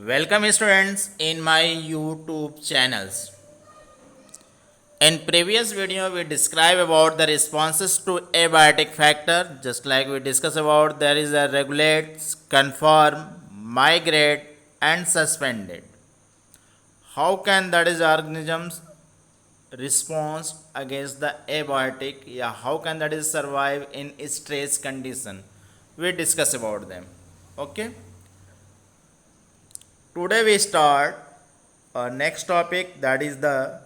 Welcome students in my YouTube channels. In previous video we describe about the responses to abiotic factor, just like we discuss about there is a regulate, conform, migrate and suspended. How can that is organisms response against the abiotic, how can that is survive in stress condition? We discuss about them. Okay. Today we start our next topic, that is the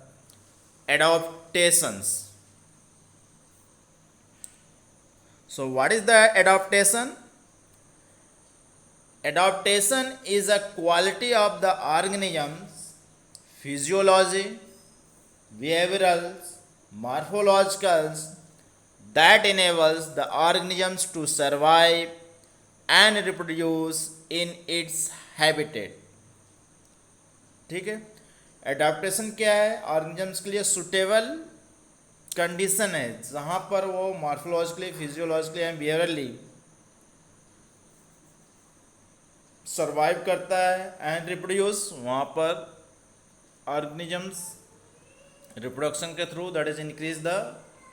adaptations. So what is the adaptation? Adaptation is a quality of the organism's physiology, behaviorals, morphologicals that enables the organisms to survive and reproduce in its habitat. ठीक है, adaptation क्या है? Organisms के लिए suitable condition है जहाँ पर वो morphologically, physiologically and behaviourally survive करता है एंड रिप्रोड्यूस, वहाँ पर ऑर्गेनिजम्स रिप्रोडक्शन के through that is increase the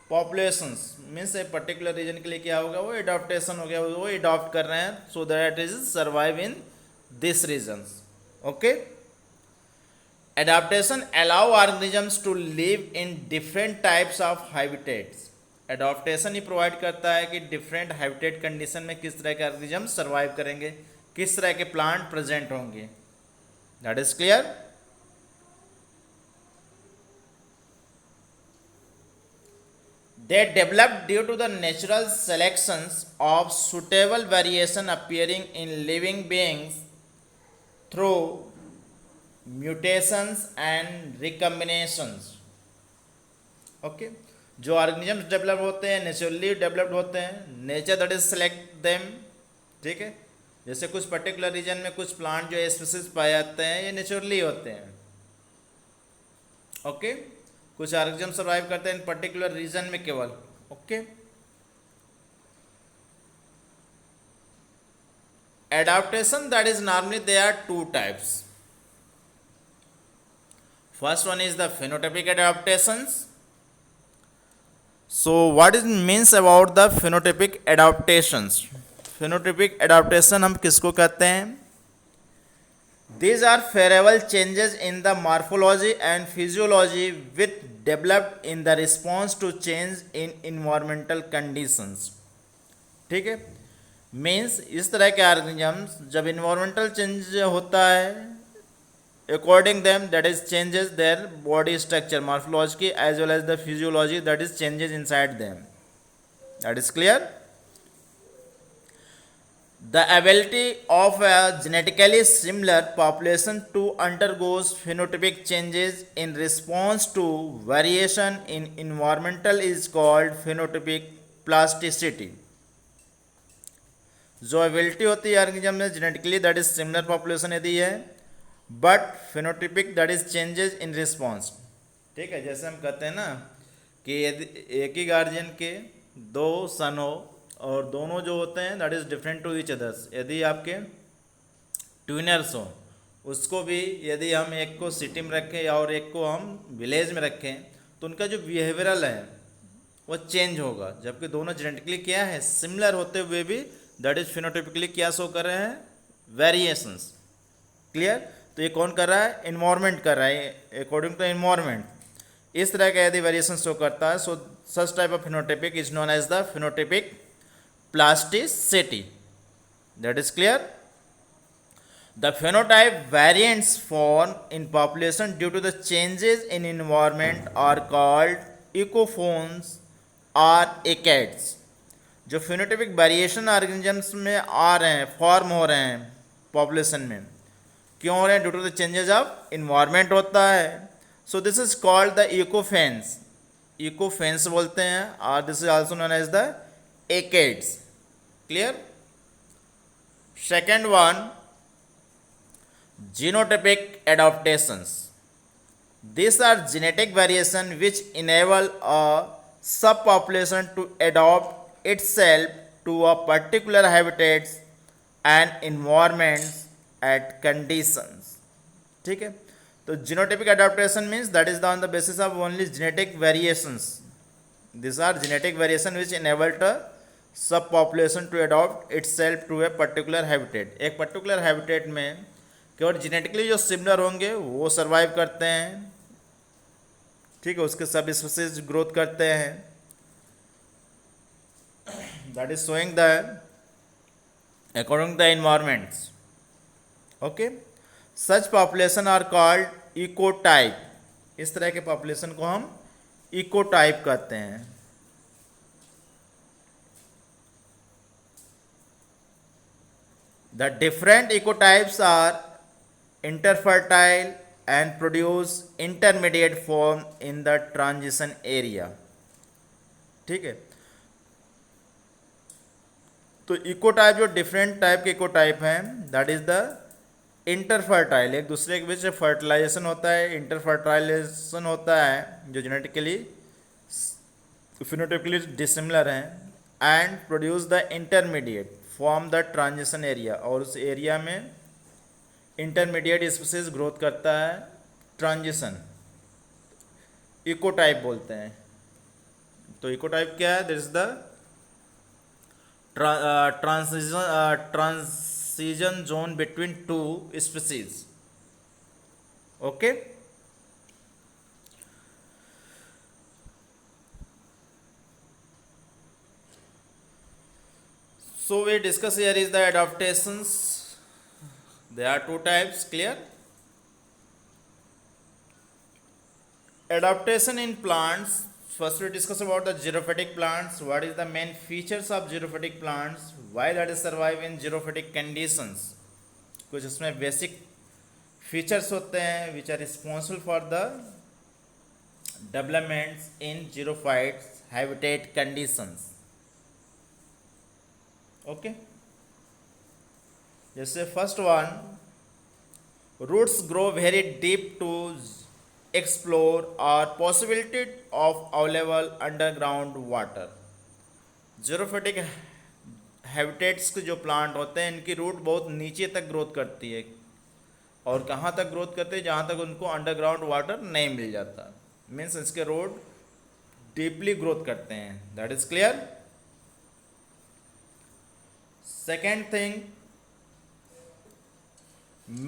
populations, means a particular region के लिए क्या होगा, वो एडाप्टेशन हो गया, वो एडॉप्ट कर रहे हैं so that is survive in this regions. Okay. Adaptation allow organisms to live in different types of habitats. Adaptation he provide करता है कि डिफरेंट हैबिटेट कंडीशन में किस तरह के ऑर्गेनिज्म सर्वाइव करेंगे, किस तरह के प्लांट प्रेजेंट होंगे. That is clear. They developed due to the natural selections of suitable variation appearing in living beings through mutations and recombinations. Okay. जो ऑर्गेनिजम्स डेवलप होते हैं नेचुरली डेवलप्ड होते हैं, nature that is select them. ठीक है. जैसे कुछ particular region में कुछ प्लांट जो स्पीसीज पाए जाते हैं ये नेचुरली होते हैं. ओके. कुछ ऑर्गेनिज्म सर्वाइव करते हैं इन पर्टिकुलर रीजन में केवल. Okay. Adaptation that is normally they are two types. First one is the phenotypic adaptations. So what it means about the phenotypic adaptations? Phenotypic adaptation हम किसको कहते हैं? These are favorable changes in the morphology and physiology which developed in the response to change in environmental conditions. ठीक है. Means इस तरह के organisms जब इन्वायरमेंटल चेंज होता है, according them that is changes their body structure, morphology as well as the physiology, that is changes inside them. That is clear. The ability of a genetically similar population to undergoes phenotypic changes in response to variation in environmental is called phenotypic plasticity. जो ability होती है organism में genetically that is similar population यदि है, but phenotypic that is changes in response. ठीक है. जैसे हम कहते हैं ना कि यदि एक ही गार्जियन के दो सन हो और दोनों जो होते हैं that is different to each others, यदि आपके ट्विनर्स हो, उसको भी यदि हम एक को सिटी में रखें और एक को हम विलेज में रखें तो उनका जो बिहेवियरल है वो चेंज होगा, जबकि दोनों जेनेटिकली क्या है सिमिलर होते हुए भी दैट इज फिनोटिपिकली क्या शो कर रहे हैं, वेरिएशंस. क्लियर. तो ये कौन कर रहा है, इन्वायरमेंट कर रहा है, अकॉर्डिंग टू इन्वायरमेंट इस तरह का यदि वेरिएशन शो करता है. So such type of phenotypic is known as the phenotypic plasticity. That is clear. The phenotype variants form in population due to the changes in environment are called ecophenes और ecads. जो phenotypic variation organisms में आ रहे हैं, form हो रहे हैं population में, क्यों हो रहे हैं, due to the changes of environment होता है. So this is called the ecophenes. Ecophenes बोलते हैं और this is also known as the ecads. Clear. Second one, genotypic adaptations. These are genetic variation which enable a subpopulation to adopt itself to a particular habitats and environments at conditions. ठीक है, तो genotypic adaptation means that is the on the basis of only genetic variations. This are genetic variation which enabled a sub population to adopt itself to a particular habitat. एक particular habitat में केवल genetically जो similar होंगे वो survive करते हैं। ठीक है, उसके सब स्पीसीज ग्रोथ करते हैं। That is showing the according the environments. Okay, such population are called ecotype. इस तरह के पॉपुलेशन को हम इकोटाइप कहते हैं। The different ecotypes are interfertile and produce intermediate form in the transition area. ठीक है, तो इकोटाइप जो डिफरेंट टाइप के इकोटाइप हैं दैट इज द इंटरफर्टाइल, एक दूसरे के बीच फर्टिलाइजेशन होता है, इंटरफर्टाइलेशन होता है जो जेनेटिकली फिनोटाइपिकली डिसिमिलर हैं, and produce the intermediate form the transition area, और उस एरिया में इंटरमीडिएट स्पीसीज ग्रोथ करता है, ट्रांजिशन इकोटाइप बोलते हैं। तो इकोटाइप क्या है? This is the transition zone between two species. Okay, so we discuss here is the adaptations. There are two types, clear? Adaptation in plants. First we discuss about the xerophytic plants. What is the main features of xerophytic plants? Why that is survive in xerophytic conditions? कुछ उसमें basic features होते हैं which are responsible for the developments in xerophytes habitat conditions. Okay, जैसे first one, roots grow very deep to explore or possibility of available underground water. ज़ीरोफिटिक habitats के जो plant होते हैं इनकी रूट बहुत नीचे तक ग्रोथ करती है, और कहाँ तक ग्रोथ करती है? जहाँ तक उनको अंडरग्राउंड वाटर नहीं मिल जाता, मीन्स इसके रूट डीपली ग्रोथ करते हैं। That is clear. Second thing,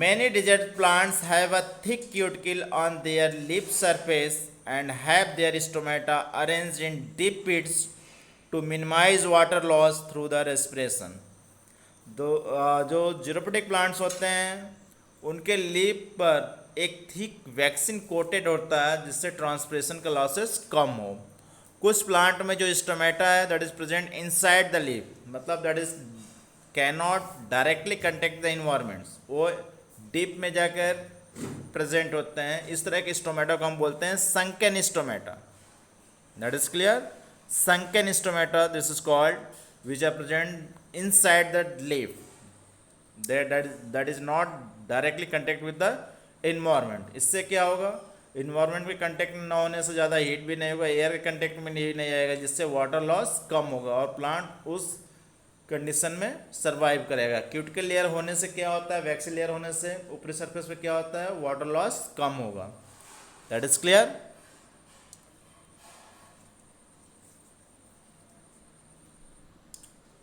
many desert plants have a thick cuticle on their leaf surface and have their stomata arranged in deep pits to minimize water loss through the respiration. जो xerophytic plants होते हैं उनके leaf पर एक thick vaccine coated होता है जिससे transpiration का लॉसेस कम हो। कुछ प्लांट में जो स्टोमेटा है that is present inside the leaf, मतलब that is cannot directly contact the environments, वो डीप में जाकर प्रेजेंट होते हैं। इस तरह के स्टोमेटा को हम बोलते हैं sunken stomata. That is clear. Sunken stomata this is called which are present inside the leaf, that is not directly contact with the environment. इससे क्या होगा? इन्वायरमेंट में कंटेक्ट न होने से ज़्यादा हीट भी नहीं होगा, एयर के कंटेक्ट में नहीं आएगा, जिससे वाटर लॉस कम होगा और प्लांट उस कंडीशन में सरवाइव करेगा। क्यूटिकल लेयर होने से क्या होता है? वैक्सीन लेयर होने से ऊपरी सरफेस पे क्या होता है? वाटर लॉस कम होगा। That is clear.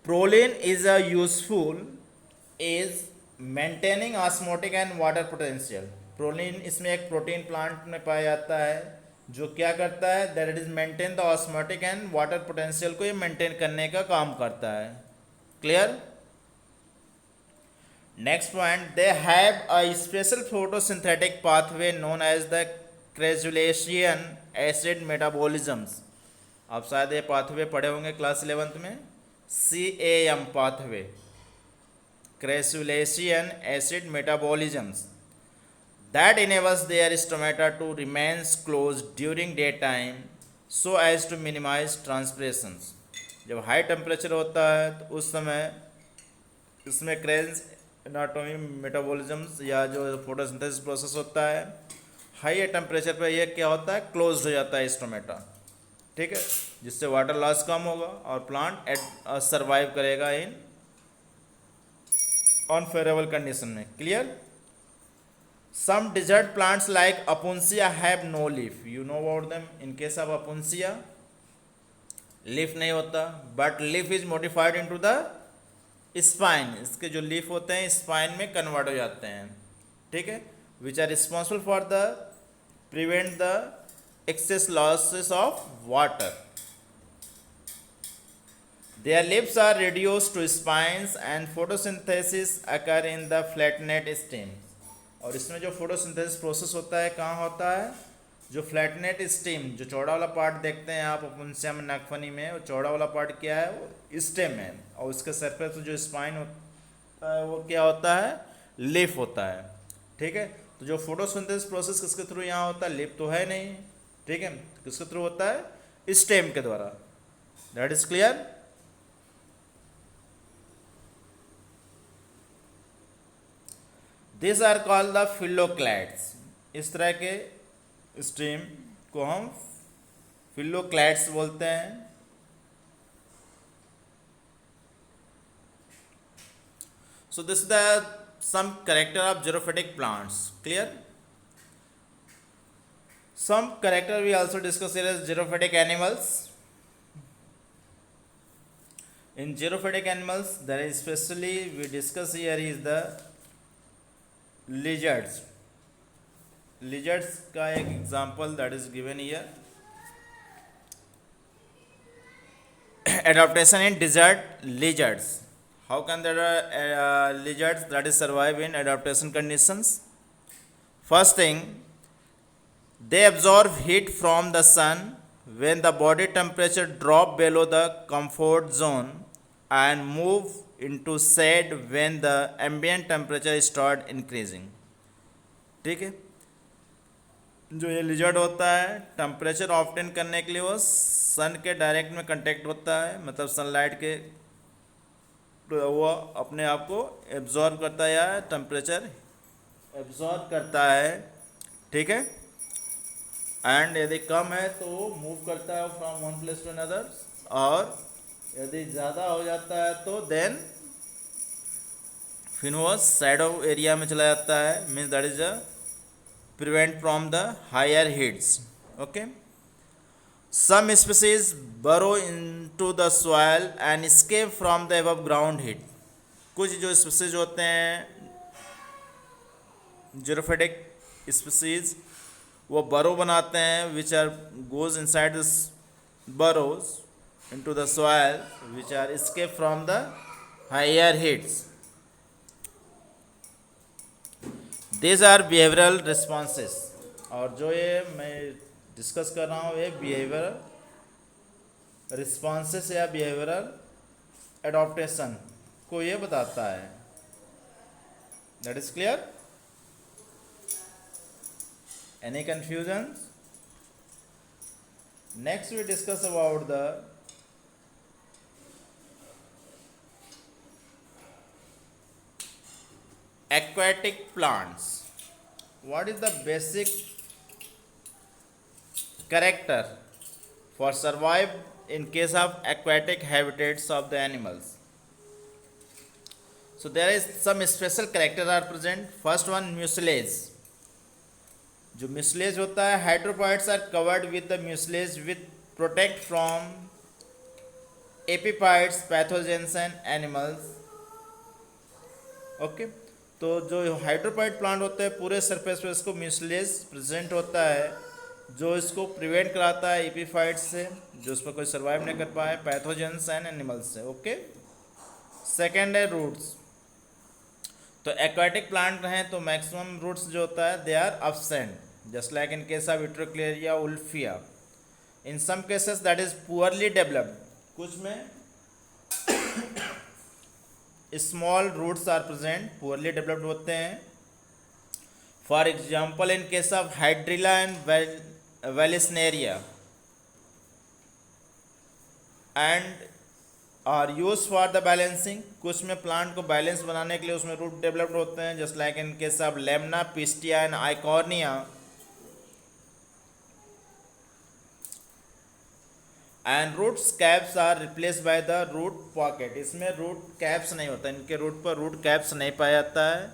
Proline is a useful is maintaining osmotic and water potential. Proline इसमें एक प्रोटीन प्लांट में पाया जाता है जो क्या करता है? That it is maintain the osmotic and water potential को ये मेंटेन करने का काम करता है। Clear. Next point, they have a special photosynthetic pathway known as the crassulacean acid metabolisms. आप शायद ये पाथवे पढ़े होंगे क्लास 11th में, CAM pathway, crassulacean acid metabolisms, that enables their stomata to remain closed during daytime so as to minimize transpirations. जब high temperature होता है तो उस समय इसमें क्रेन्स एनाटॉमी मेटाबॉलिज्म्स या जो फोटोसिंथेसिस प्रोसेस होता है हाई टेम्परेचर पे ये क्या होता है? क्लोज हो जाता है स्टोमेटा। ठीक है, जिससे वाटर लॉस कम होगा और प्लांट सर्वाइव करेगा इन अनफेवरेबल कंडीशन में। Clear? Some desert plants like opuntia have no leaf, you know about them. In case of opuntia leaf नहीं होता, but leaf is modified into the spine, इसके जो leaf होते हैं स्पाइन में कन्वर्ट हो जाते हैं, ठीक है, which are responsible for the prevent the excess losses of water. Their leaves are reduced to spines and photosynthesis occur in the flatnet stem। और इसमें जो फोटोसिंथेसिस प्रोसेस होता है कहाँ होता है? जो फ्लैटनेट स्टेम, जो चौड़ा वाला पार्ट देखते हैं आप अपुंसिया में, नागफनी में, वो चौड़ा वाला पार्ट क्या है? वो स्टेम है, और उसके सरफेस जो स्पाइन होता है वो क्या होता है? लीफ होता है, ठीक है। तो जो फोटोसिंथेसिस प्रोसेस किसके थ्रू यहाँ होता है? लीफ तो है नहीं, ठीक है, किसके थ्रू होता है? स्टेम के द्वारा। That is clear? This are called the phylloclades. इस तरह के स्ट्रीम को हम फिलोक्लैड्स बोलते हैं। So this the some character of xerophytic plants. Clear? Some character we also discuss here as xerophytic animals. In xerophatic animals, there is especially we discuss here is the lizards. Lizards का एक example that is given here. Adaptation in desert lizards. How can there are lizards that is survive in adaptation conditions? First thing, they absorb heat from the sun when the body temperature drop below the comfort zone and move into shade when the ambient temperature start increasing। ठीक है, जो ये lizard होता है temperature obtain करने के लिए वो सन के डायरेक्ट में कांटेक्ट होता है, मतलब सनलाइट के वो अपने आप को एब्जॉर्ब करता है या टेम्परेचर एब्जॉर्ब करता है, ठीक है। एंड यदि कम है तो मूव करता है from one place to another, और यदि ज़्यादा हो जाता है तो देन फिर वो शैडो एरिया में चला जाता है, means that is a prevent from the higher heats. Okay, some species burrow into the soil and escape from the above ground heat. कुछ जो स्पीसीज होते हैं जीरोफिटिक स्पीसीज, वो बरो बनाते हैं, which are goes inside the burrows into the soil which are escape from the higher heats. These are behavioral responses। और जो ये मैं डिस्कस कर रहा हूँ ये बिहेवियरल रिस्पॉन्सेस या बिहेवियरल एडॉप्टेशन को ये बताता है। That is clear? Any confusion? Next we discuss about the aquatic plants. What is the basic character for survive in case of aquatic habitats of the animals? So there is some special character are present. First one, mucilage। जो mucilage होता है, hydropoids are covered with the mucilage with protect from epiphytes pathogens and animals. Okay, तो जो हाइड्रोपोइड plant होते हैं पूरे surface पे इसको म्यूसिलेज प्रेजेंट होता है, जो इसको प्रिवेंट कराता है एपिफाइड्स से, जो उस पर कोई सर्वाइव नहीं कर पाए, पैथोजेंस एंड एनिमल्स से। ओके, सेकेंड है रूट्स। तो एक्वाटिक प्लांट हैं तो मैक्सिमम रूट्स जो होता है they are absent, just like in case of Utricularia ulfia। In some cases that is poorly developed। कुछ में small roots are present, poorly developed होते हैं। For example, in case of Hydrilla and Vallisneria and are use for the balancing. कुछ में plant को balance बनाने के लिए उसमें रूट डेवलप्ड होते हैं, just like in case of Lemna, Pistia and Eichhornia. And root caps are replace by the root pocket. इसमें रूट कैप्स नहीं होता, इनके रूट पर रूट कैप्स नहीं पाया जाता है,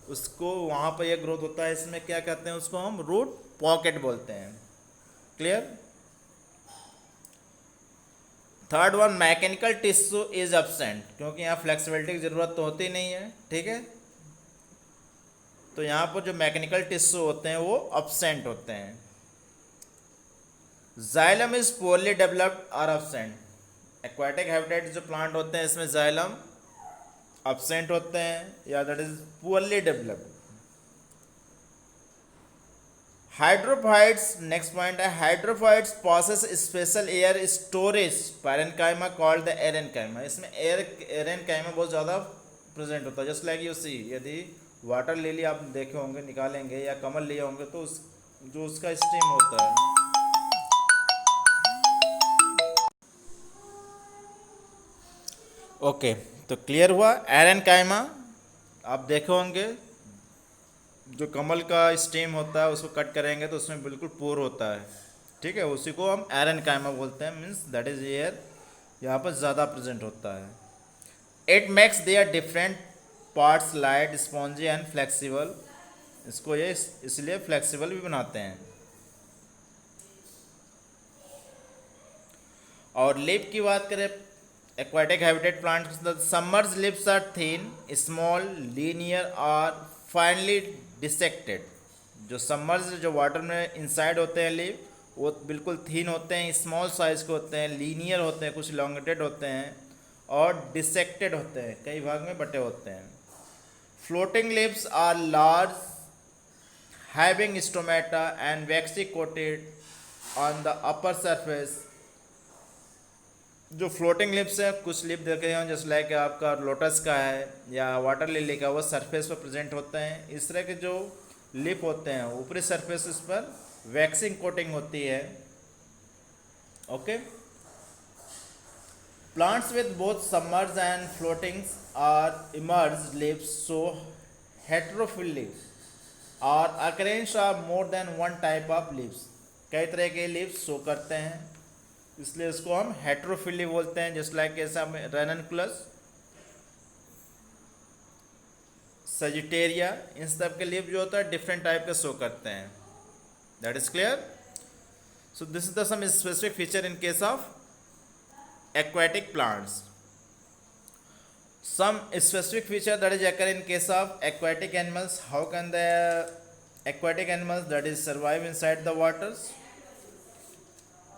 उसको वहाँ पर यह ग्रोथ होता है, इसमें क्या कहते हैं, उसको हम रूट पॉकेट बोलते हैं। Clear. Third one, mechanical tissue is absent, क्योंकि यहाँ फ्लेक्सिबिलिटी की ज़रूरत तो होती नहीं है, ठीक है। तो यहाँ पर जो मैकेनिकल टिश्यू होते हैं वो एब्सेंट होते हैं। जाइलम इज पोअरली डेवलप्ड और एब्सेंट। एक्वाटिक हैबिटेट जो प्लांट होते हैं इसमें जाइलम एब्सेंट होते हैं या that is poorly developed. Hydrophytes, next point है, hydrophytes process special air storage parenchyma called the aerenchyma. इसमें एरेन्काइमा बहुत ज़्यादा प्रेजेंट होता है। जस्ट लाइक यू सी, यदि वाटर लिली आप देखे होंगे, निकालेंगे या कमल लिए होंगे तो जो उसका स्टेम होता है, ओके तो क्लियर हुआ। एरेन्काइमा आप देखे होंगे, जो कमल का स्टेम होता है उसको कट करेंगे तो उसमें बिल्कुल पोर होता है, ठीक है, उसी को हम एरेन्काइमा बोलते हैं। मीन्स दैट इज एयर यहाँ पर ज़्यादा प्रेजेंट होता है। It makes their different parts light, spongy and flexible. इसको ये इसलिए फ्लेक्सिबल भी बनाते हैं। और लिप की बात करें, aquatic habitat plant, submerge leaves are thin, small, linear और फाइनली डिसेक्टेड। जो सबमर्ज, जो वाटर में इनसाइड होते हैं लिप, वो बिल्कुल थिन होते हैं, स्मॉल साइज के होते हैं, लीनियर होते हैं, कुछ लॉन्गेटेड होते हैं और डिसेक्टेड होते हैं, कई भाग में बटे होते हैं। Floating leaves are large, having stomata and waxy coated on the upper surface. जो फ्लोटिंग लिप्स है, कुछ लिप देखे हैं जैसे लाइक आपका लोटस का है या वाटर लिली का, वो सरफेस पर प्रेजेंट होते हैं। इस तरह के जो लिप होते हैं ऊपरी सरफेस पर वैक्सिंग कोटिंग होती है। Okay. Plants with both submerge and floatings are emerge lips so heterophylly और occurrence of more than one type of lips. कई तरह के लिप्स शो करते हैं, इसलिए इसको हम हेट्रोफिली बोलते हैं। जस्ट लाइक ऐसा रेननकुलस, सजिटेरिया, इन सब के लिप जो होता है डिफरेंट टाइप के शो करते हैं। That is clear. So this is the some specific feature in case of aquatic plants. Some specific feature that is occur in case of aquatic animals. How can the aquatic animals that is survive inside the waters?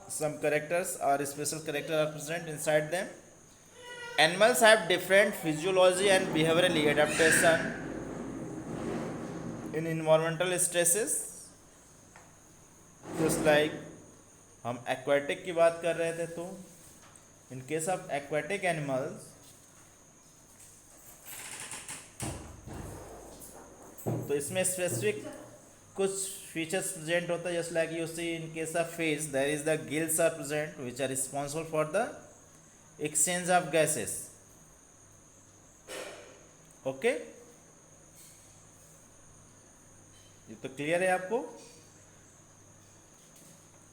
Some characters or special characters are present inside them. Animals have different physiology and behavioral adaptation in environmental stresses. Just like हम aquatic की बात कर रहे थे, तो in case of aquatic animals, तो इसमें specific कुछ फीचर्स प्रेजेंट होता है। Just like you see in case of fish, there is the gills are present which are responsible for the exchange of gases. Okay, ये तो clear है आपको।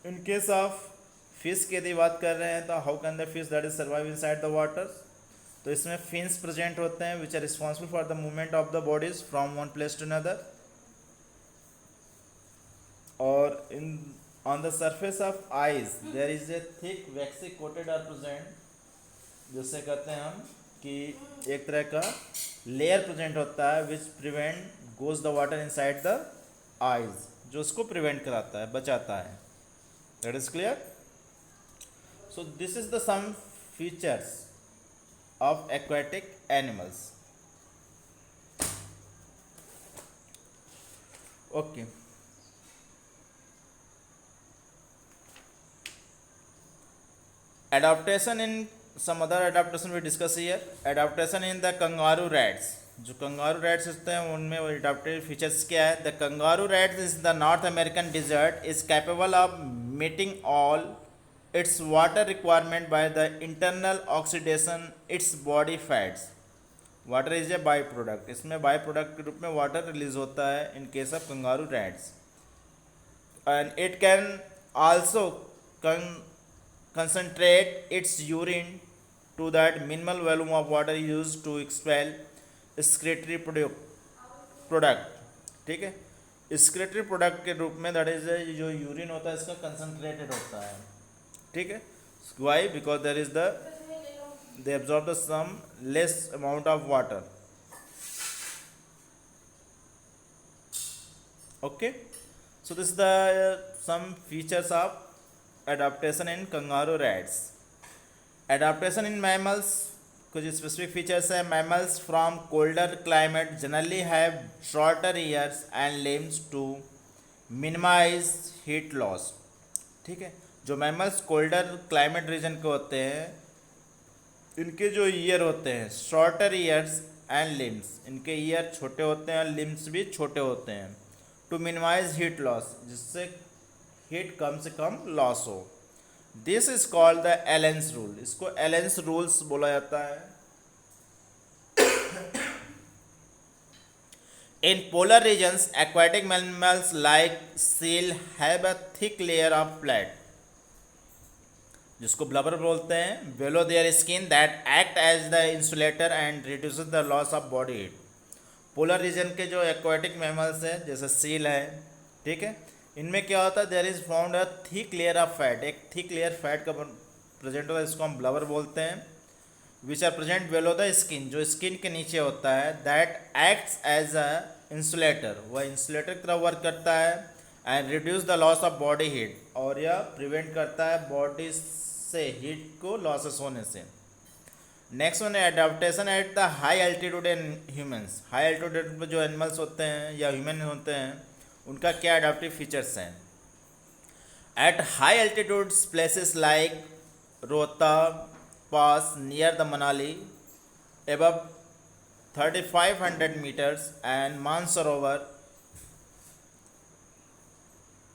इन case of fish की यदि बात कर रहे हैं तो how can the fish that is survive inside the water, तो इसमें फिन्स प्रेजेंट होते हैं which are responsible for the movement of the bodies from one place to another. और in on the surface of eyes there is a thick waxy coated are present, जिससे कहते हैं हम कि एक तरह का लेयर प्रेजेंट होता है which prevent goes the water inside the eyes, जो उसको प्रिवेंट कराता है, बचाता है। That is clear. So this is the some features of aquatic animals. Okay. Adaptation in some other adaptation we discuss here. Adaptation in the kangaroo rats. जो kangaroo rats होते हैं उनमें वो एडाप्टिव फीचर्स क्या है? The kangaroo rats is the North American desert is capable of meeting all its water requirement by the internal oxidation its body fats. Water is a byproduct. इसमें by product के रूप में water release होता है इन case of kangaroo rats. And it can also concentrate its urine to that minimal volume of water used to expel excretory product. ठीक है, excretory product के रूप में दैट इज जो यूरिन होता है इसका कंसनट्रेटेड होता है. ठीक है, why? Because there is the they absorb the some less amount of water. Okay, so this is the some features of adaptation in kangaroo rats. Adaptation in mammals, कुछ specific features है. Mammals from colder climate generally have shorter ears and limbs to minimise heat loss. ठीक है, जो mammals colder climate reason के होते हैं इनके जो ईयर होते हैं शॉर्टर ईयर्स एंड लिम्स, इनके ईयर छोटे होते हैं और लिम्स भी छोटे होते हैं. टू मिनिमाइज हीट लॉस, जिससे हीट कम से कम लॉस हो. This is called the Allen's rule. इसको एलेंस रूल्स बोला जाता है. In polar regions aquatic mammals like seal have a thick layer of flat, जिसको ब्लबर बोलते हैं, below their skin that act as the insulator and reduces the loss of body heat. Polar region के जो aquatic mammals हैं जैसे seal है, ठीक है, इनमें क्या होता है, there is found a thick layer of fat. एक थिक लेयर फैट का प्रेजेंट होता है, इसको हम ब्लबर बोलते हैं. Which are present below the skin, जो स्किन के नीचे होता है. That acts as a insulator, वह इंसुलेटर की तरह वर्क करता है. And reduce the loss of body heat, और यह प्रिवेंट करता है बॉडी से हीट को लॉसेस होने से. नेक्स्ट वन है adaptation at the high altitude in humans. High altitude पर जो एनिमल्स होते हैं या ह्यूमन होते हैं उनका क्या एडाप्टिव फीचर्स हैं. At high altitudes places like Rohtang pass near the Manali above 3500 meters and Mansarovar,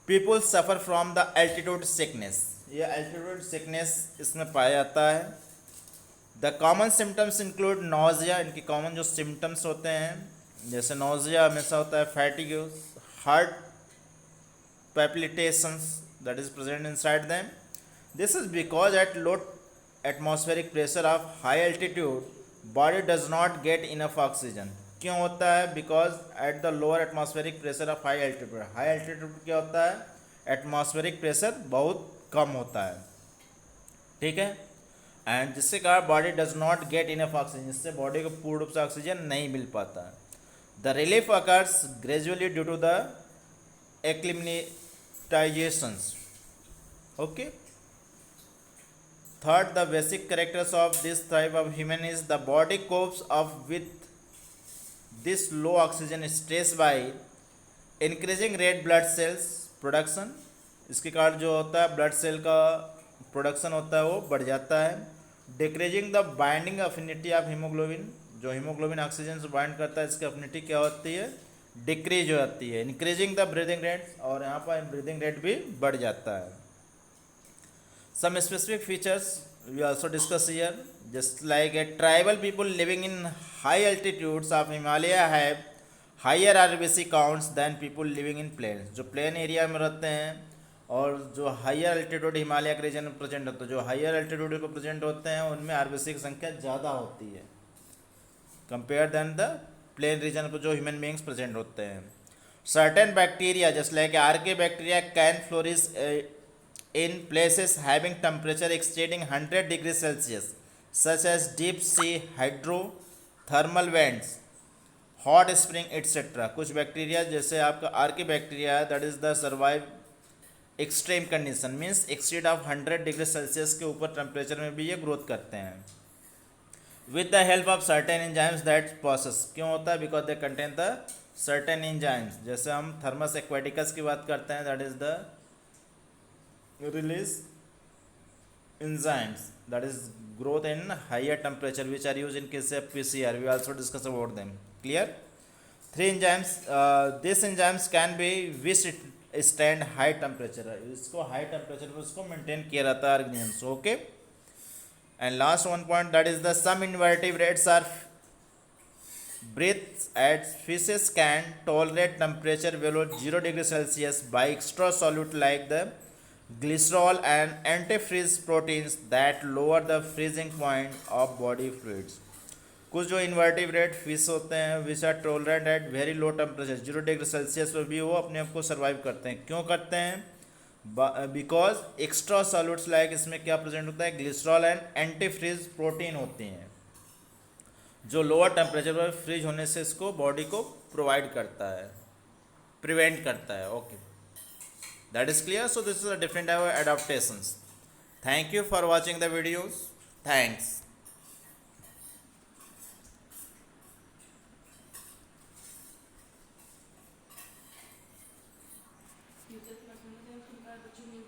people suffer from the altitude sickness. ये altitude sickness इसमें पाया जाता है. The common symptoms include nausea. इनकी common जो symptoms होते हैं जैसे nausea हमेशा होता है, fatigue, heart palpitations that is present inside them. This is because at low atmospheric pressure of high altitude body does not get enough oxygen. क्यों होता है? Because at the lower atmospheric pressure of high altitude. High altitude क्या होता है? Atmospheric pressure बहुत कम होता है, ठीक है, एंड जिससे कारण body does not get enough oxygen, जिससे बॉडी को पूर्ण रूप से ऑक्सीजन नहीं मिल पाता है. The relief occurs gradually due to the acclimatisations. Okay. Third, the basic characters of this type of human is the body copes up with this low oxygen stress by increasing red blood cells production. इसके कारण जो होता है blood cell का production होता है वो बढ़ जाता है. Decreasing the binding affinity of haemoglobin, जो हीमोग्लोबिन ऑक्सीजन से बाइंड करता है इसकी अफिनिटी क्या होती है, डिक्रीज हो जाती है. इंक्रीजिंग द ब्रीदिंग रेट, और यहाँ पर ब्रीदिंग रेट भी बढ़ जाता है. Some specific features we also discuss here, just like a tribal people living in high altitudes of Himalaya have higher RBC counts than people living in plains. जो plain area में रहते हैं और जो हायर एल्टीट्यूड हिमालय के reason में present होते हैं, जो हायर एल्टीट्यूड पर प्रेजेंट होते हैं उनमें आरबीसी की संख्या ज़्यादा होती है compare than the plain region पर जो ह्यूमन बींग्स प्रेजेंट होते हैं. Certain bacteria just like archaebacteria can flourish in places having temperature exceeding 100 degrees Celsius, such as deep sea, hydrothermal vents, hot spring etc. कुछ bacteria जैसे आपका Archie bacteria है that is the survive extreme condition, means exceed of 100 degree Celsius के ऊपर temperature में भी ये growth करते हैं. With the help of certain enzymes that process. क्यों होता है? Because they contain the certain enzymes. जैसे हम थर्मस एक्वेटिकस की बात करते हैं that is the release enzymes that is growth in higher temperature which are used in case of PCR. We also discuss about them. Clear? Three enzymes. These enzymes can be withstand high temperature. इसको high temperature पर इसको maintain किया रहता है organisms. Okay. And last one point that is the some invertebrates are breathes as fishes can tolerate temperature below 0 degree Celsius by extra solute like the glycerol and antifreeze proteins that lower the freezing point of body fluids. कुछ जो invertebrate fish होते हैं which are tolerant at very low temperature 0 degree Celsius पर भी वो अपने आप को सर्वाइव करते हैं. क्यों करते हैं? बिकॉज एक्स्ट्रा सॉल्यूट्स लाइक इसमें क्या प्रेजेंट होता है, ग्लिसरॉल एंड एंटीफ्रीज प्रोटीन होती हैं जो लोअर टेम्परेचर पर फ्रीज होने से इसको बॉडी को प्रोवाइड करता है, प्रिवेंट करता है. Okay, that is clear. So this is a different type of adaptations. Thank you for watching the videos. Thanks. Future class में तो तुम बच्चों नहीं